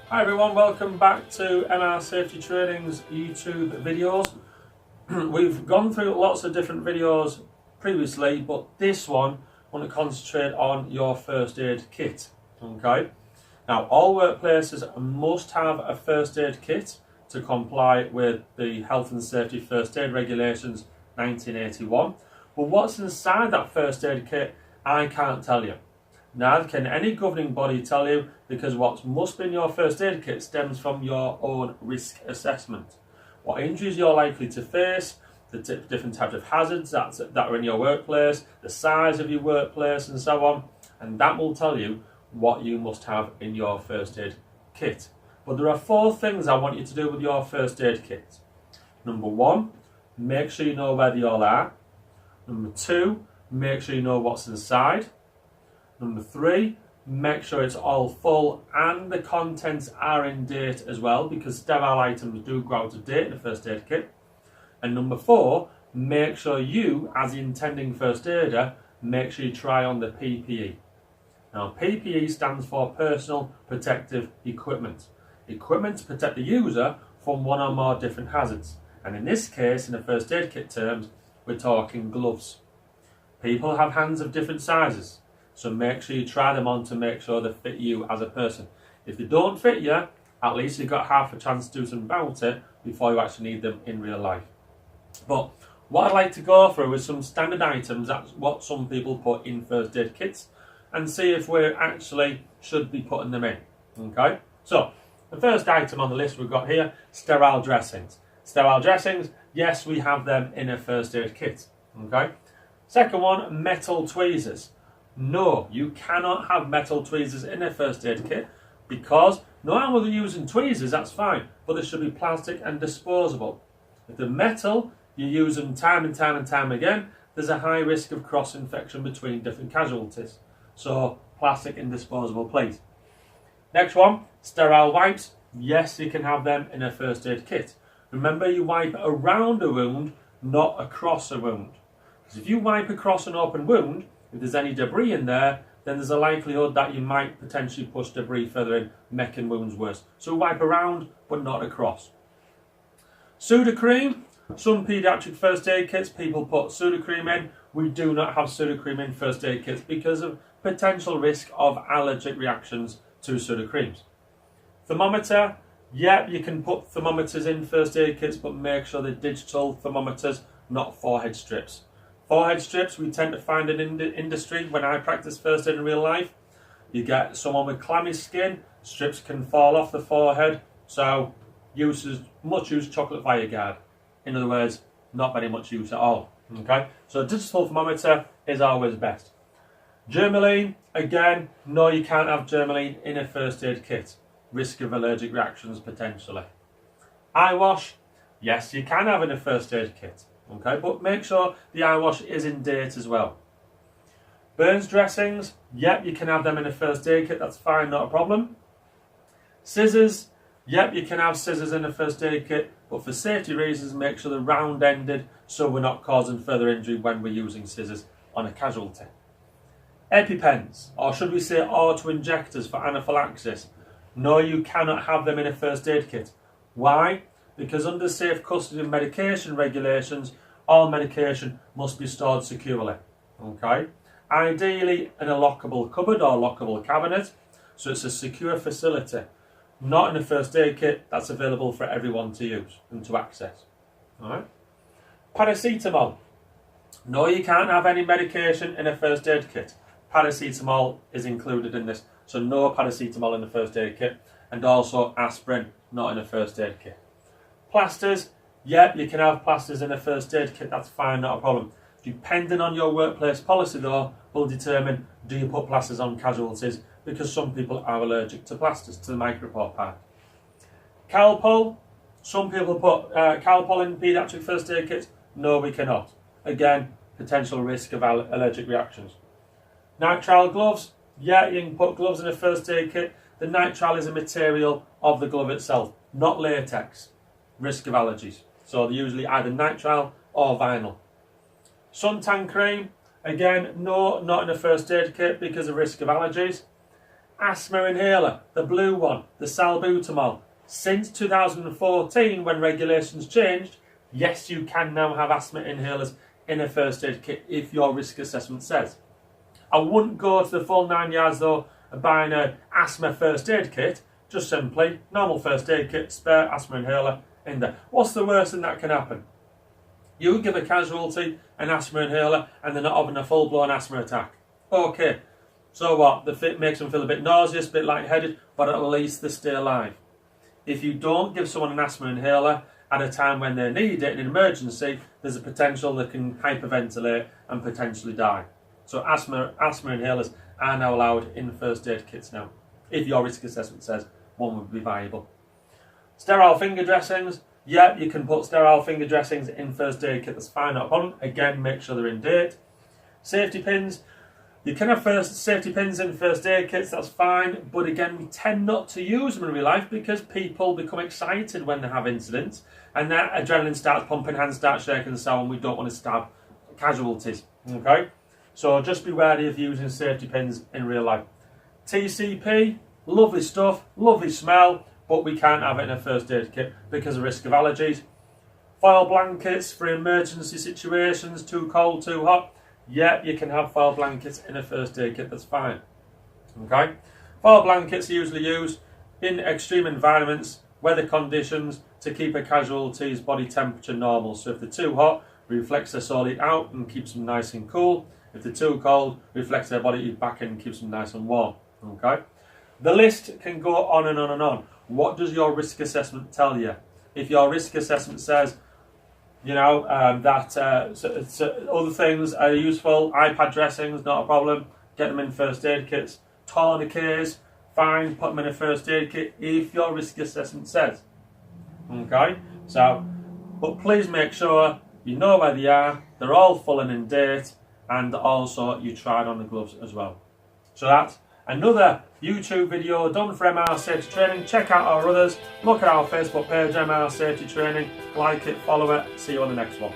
Hi everyone, welcome back to MR Safety Training's YouTube videos. We've gone through lots of different videos previously, but this one I want to concentrate on your first aid kit. Okay. Now, all workplaces must have a first aid kit to comply with the Health and Safety First Aid Regulations 1981. But what's inside that first aid kit, I can't tell you. Neither can any governing body tell you, because what must be in your first aid kit stems from your own risk assessment. What injuries you're likely to face, the different types of hazards that are in your workplace, the size of your workplace and so on, and that will tell you what you must have in your first aid kit. But there are 4 things I want you to do with your first aid kit. Number 1, make sure you know where they all are. Number 2, make sure you know what's inside. Number 3, make sure it's all full and the contents are in date as well, because sterile items do go out of date in a first aid kit. And number 4, make sure you, as the intending first aider, make sure you try on the PPE. Now, PPE stands for Personal Protective Equipment. Equipment to protect the user from one or more different hazards. And in this case, in the first aid kit terms, we're talking gloves. People have hands of different sizes, so make sure you try them on to make sure they fit you as a person. If they don't fit you, at least you've got half a chance to do something about it before you actually need them in real life. But what I'd like to go through is some standard items, that's what some people put in first aid kits, and see if we actually should be putting them in. Okay, so the first item on the list we've got here, sterile dressings. Sterile dressings, yes, we have them in a first aid kit. Okay. Second one, metal tweezers. No, you cannot have metal tweezers in a first aid kit, because no matter whether you're using tweezers, that's fine, but they should be plastic and disposable. If they're metal, you use them time and time again, there's a high risk of cross-infection between different casualties. So, plastic and disposable, please. Next one, sterile wipes. Yes, you can have them in a first aid kit. Remember, you wipe around a wound, not across a wound. Because if you wipe across an open wound, if there's any debris in there, then there's a likelihood that you might potentially push debris further in, making wounds worse. So wipe around, but not across. Sudocrem. Some paediatric first aid kits, people put Sudocrem in. We do not have Sudocrem in first aid kits because of potential risk of allergic reactions to Sudocrems. Thermometer. Yeah, you can put thermometers in first aid kits, but make sure they're digital thermometers, not forehead strips. Forehead strips we tend to find in industry when I practice first aid in real life. You get someone with clammy skin, strips can fall off the forehead, so much use chocolate Viaguard. In other words, not very much use at all. Okay, so a digital thermometer is always best. Germaline, again, no, you can't have Germaline in a first aid kit. Risk of allergic reactions potentially. Eye wash, yes, you can have in a first aid kit. Okay, but make sure the eye wash is in date as well. Burns dressings, yep, you can have them in a first aid kit, that's fine, not a problem. Scissors, yep, you can have scissors in a first aid kit, but for safety reasons, make sure they're round-ended so we're not causing further injury when we're using scissors on a casualty. EpiPens, or should we say auto-injectors for anaphylaxis. No, you cannot have them in a first aid kit. Why? Because under safe custody and medication regulations, all medication must be stored securely. Okay? Ideally in a lockable cupboard or lockable cabinet, so it's a secure facility. Not in a first aid kit that's available for everyone to use and to access. Alright? Paracetamol. No, you can't have any medication in a first aid kit. Paracetamol is included in this, so no paracetamol in the first aid kit, and also aspirin, not in a first aid kit. Plasters, yeah, you can have plasters in a first aid kit, that's fine, not a problem. Depending on your workplace policy though, will determine, do you put plasters on casualties, because some people are allergic to plasters, to the micropore part. Calpol, some people put Calpol in paediatric first aid kits, no we cannot. Again, potential risk of allergic reactions. Nitrile gloves, yeah, you can put gloves in a first aid kit. The nitrile is a material of the glove itself, not latex. Risk of allergies. So they're usually either nitrile or vinyl. Suntan cream, again, no, not in a first aid kit because of risk of allergies. asthma inhaler, the blue one, the salbutamol. Since 2014, when regulations changed, yes, you can now have asthma inhalers in a first aid kit if your risk assessment says. I wouldn't go to the full 9 yards though of buying an asthma first aid kit, just simply normal first aid kit, spare asthma inhaler in there. What's the worst thing that can happen? You give a casualty an asthma inhaler and they're not having a full-blown asthma attack. Okay, so what? The fit makes them feel a bit nauseous, a bit lightheaded, but at least they stay alive. If you don't give someone an asthma inhaler at a time when they need it in an emergency, there's a potential they can hyperventilate and potentially die. So asthma inhalers are now allowed in first aid kits now, if your risk assessment says one would be viable. Sterile finger dressings, yeah, you can put sterile finger dressings in first aid kit, that's fine, not a problem. Again, make sure they're in date. Safety pins, you can have safety pins in first aid kits, that's fine, but again, we tend not to use them in real life because people become excited when they have incidents and that adrenaline starts pumping, hands start shaking and so on. We don't want to stab casualties, okay? So just be wary of using safety pins in real life. TCP, lovely stuff, lovely smell, but we can't have it in a first aid kit because of risk of allergies. Foil blankets for emergency situations, too cold, too hot. Yeah, you can have foil blankets in a first aid kit, that's fine. Okay? Foil blankets are usually used in extreme environments, weather conditions, to keep a casualty's body temperature normal. So if they're too hot, reflects their soul heat out and keeps them nice and cool. If they're too cold, reflects their body heat back in and keeps them nice and warm. Okay? The list can go on and on and on. What does your risk assessment tell you? If your risk assessment says, you know, that other things are useful, iPad dressings, not a problem, get them in first aid kits. Tourniquets, fine, put them in a first aid kit if your risk assessment says. Okay? So, but please make sure you know where they are, they're all full and in date, and also you tried on the gloves as well. So that's another YouTube video done for MR Safety Training. Check out our others, look at our Facebook page, MR Safety Training, like it, follow it, see you on the next one.